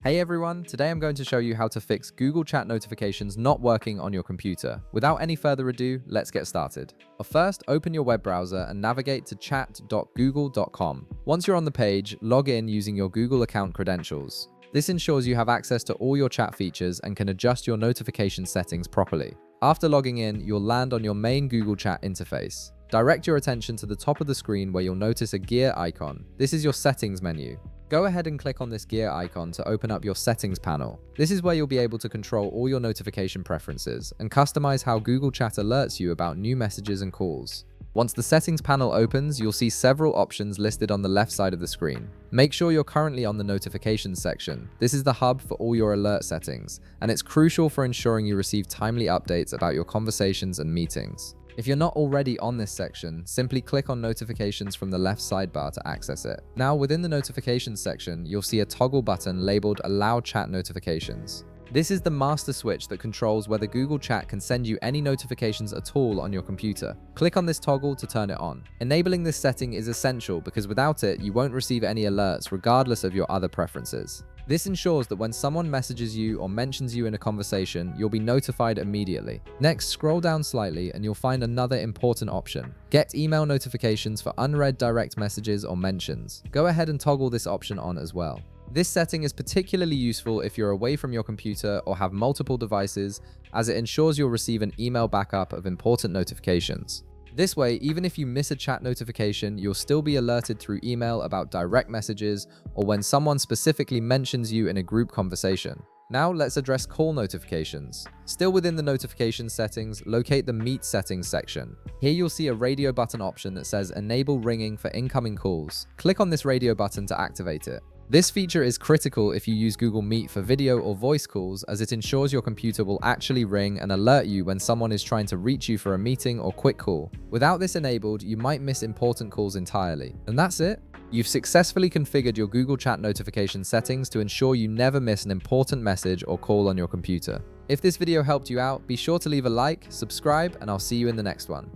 Hey everyone, today I'm going to show you how to fix Google Chat notifications not working on your computer. Without any further ado, let's get started. First, open your web browser and navigate to chat.google.com. Once you're on the page, log in using your Google account credentials. This ensures you have access to all your chat features and can adjust your notification settings properly. After logging in, you'll land on your main Google Chat interface. Direct your attention to the top of the screen where you'll notice a gear icon. This is your settings menu. Go ahead and click on this gear icon to open up your settings panel. This is where you'll be able to control all your notification preferences and customize how Google Chat alerts you about new messages and calls. Once the settings panel opens, you'll see several options listed on the left side of the screen. Make sure you're currently on the notifications section. This is the hub for all your alert settings, and it's crucial for ensuring you receive timely updates about your conversations and meetings. If you're not already on this section, simply click on notifications from the left sidebar to access it. Now, within the notifications section, you'll see a toggle button labeled Allow Chat Notifications. This is the master switch that controls whether Google Chat can send you any notifications at all on your computer. Click on this toggle to turn it on. Enabling this setting is essential because without it, you won't receive any alerts regardless of your other preferences. This ensures that when someone messages you or mentions you in a conversation, you'll be notified immediately. Next, scroll down slightly and you'll find another important option. Get email notifications for unread direct messages or mentions. Go ahead and toggle this option on as well. This setting is particularly useful if you're away from your computer or have multiple devices, as it ensures you'll receive an email backup of important notifications. This way, even if you miss a chat notification, you'll still be alerted through email about direct messages or when someone specifically mentions you in a group conversation. Now let's address call notifications. Still within the notification settings, locate the Meet Settings section. Here you'll see a radio button option that says Enable Ringing for Incoming Calls. Click on this radio button to activate it. This feature is critical if you use Google Meet for video or voice calls, as it ensures your computer will actually ring and alert you when someone is trying to reach you for a meeting or quick call. Without this enabled, you might miss important calls entirely. And that's it. You've successfully configured your Google Chat notification settings to ensure you never miss an important message or call on your computer. If this video helped you out, be sure to leave a like, subscribe, and I'll see you in the next one.